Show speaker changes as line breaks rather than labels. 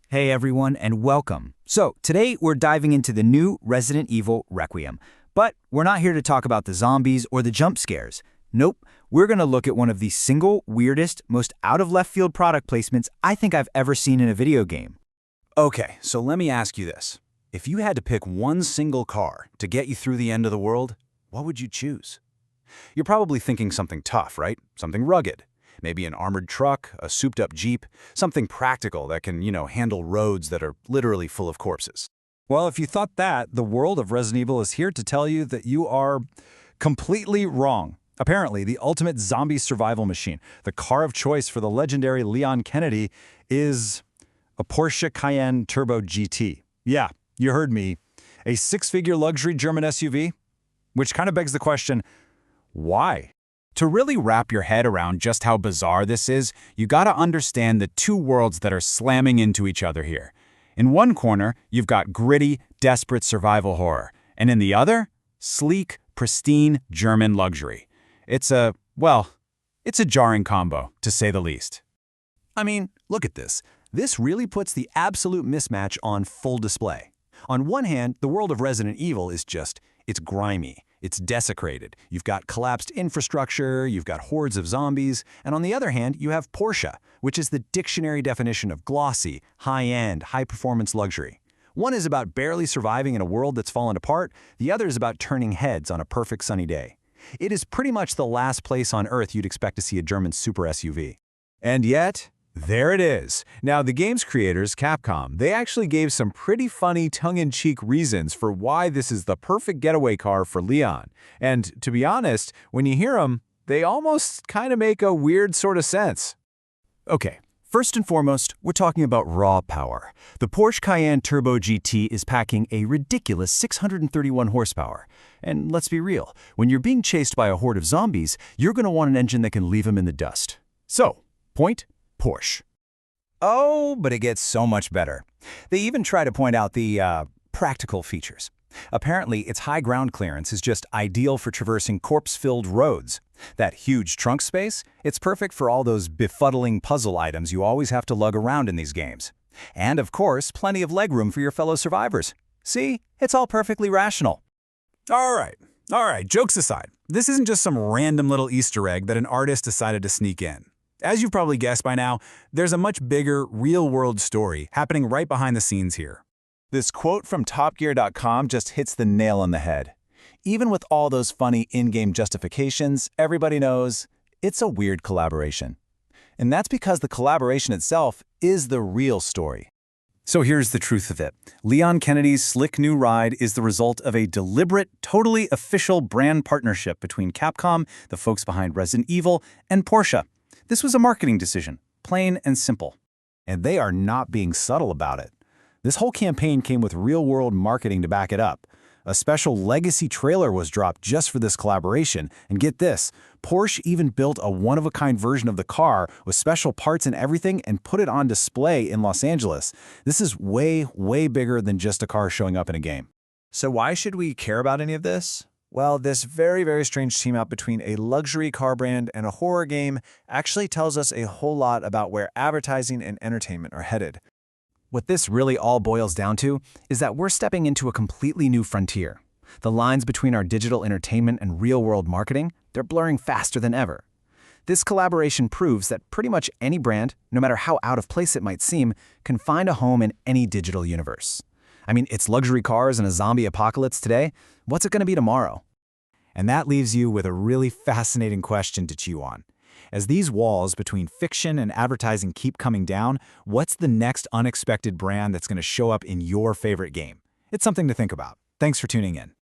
Hey everyone, and welcome. So, today we're diving into the new Resident Evil Requiem. But we're not here to talk about the zombies or the jump scares. Nope, we're going to look at one of the single weirdest, most out-of-left-field product placements I think I've ever seen in a video game.
Okay, so let me ask you this. If you had to pick one single car to get you through the end of the world, what would you choose? You're probably thinking something tough, right? Something rugged. Maybe an armored truck, a souped-up Jeep, something practical that can, handle roads that are literally full of corpses.
Well, if you thought that, the world of Resident Evil is here to tell you that you are completely wrong. Apparently, the ultimate zombie survival machine, the car of choice for the legendary Leon Kennedy, is a Porsche Cayenne Turbo GT. Yeah, you heard me. A six-figure luxury German SUV? Which kind of begs the question, why?
To really wrap your head around just how bizarre this is, you gotta understand the two worlds that are slamming into each other here. In one corner, you've got gritty, desperate survival horror, and in the other, sleek, pristine German luxury. It's a jarring combo, to say the least.
I mean, look at this. This really puts the absolute mismatch on full display. On one hand, the world of Resident Evil is it's grimy. It's desecrated. You've got collapsed infrastructure, you've got hordes of zombies, and on the other hand, you have Porsche, which is the dictionary definition of glossy, high-end, high-performance luxury. One is about barely surviving in a world that's fallen apart, the other is about turning heads on a perfect sunny day. It is pretty much the last place on Earth you'd expect to see a German super SUV.
And yet, there it is. Now, the game's creators, Capcom, they actually gave some pretty funny tongue-in-cheek reasons for why this is the perfect getaway car for Leon. And to be honest, when you hear them, they almost kind of make a weird sort of sense.
Okay, first and foremost, we're talking about raw power. The Porsche Cayenne Turbo GT is packing a ridiculous 631 horsepower. And let's be real, when you're being chased by a horde of zombies, you're going to want an engine that can leave them in the dust. So, point Porsche.
Oh, but it gets so much better. They even try to point out the practical features. Apparently, its high ground clearance is just ideal for traversing corpse-filled roads. That huge trunk space, it's perfect for all those befuddling puzzle items you always have to lug around in these games. And of course, plenty of legroom for your fellow survivors. See, it's all perfectly rational.
All right, jokes aside, this isn't just some random little Easter egg that an artist decided to sneak in. As you've probably guessed by now, there's a much bigger, real-world story happening right behind the scenes here.
This quote from TopGear.com just hits the nail on the head. Even with all those funny in-game justifications, everybody knows it's a weird collaboration. And that's because the collaboration itself is the real story.
So here's the truth of it. Leon Kennedy's slick new ride is the result of a deliberate, totally official brand partnership between Capcom, the folks behind Resident Evil, and Porsche. This was a marketing decision, plain and simple.
And they are not being subtle about it. This whole campaign came with real-world marketing to back it up. A special legacy trailer was dropped just for this collaboration, and get this, Porsche even built a one-of-a-kind version of the car with special parts and everything and put it on display in Los Angeles. This is way, way bigger than just a car showing up in a game.
So why should we care about any of this? Well, this very, very strange team-up between a luxury car brand and a horror game actually tells us a whole lot about where advertising and entertainment are headed.
What this really all boils down to is that we're stepping into a completely new frontier. The lines between our digital entertainment and real-world marketing, they're blurring faster than ever. This collaboration proves that pretty much any brand, no matter how out of place it might seem, can find a home in any digital universe. I mean, it's luxury cars and a zombie apocalypse today. What's it going to be tomorrow?
And that leaves you with a really fascinating question to chew on. As these walls between fiction and advertising keep coming down, what's the next unexpected brand that's going to show up in your favorite game? It's something to think about. Thanks for tuning in.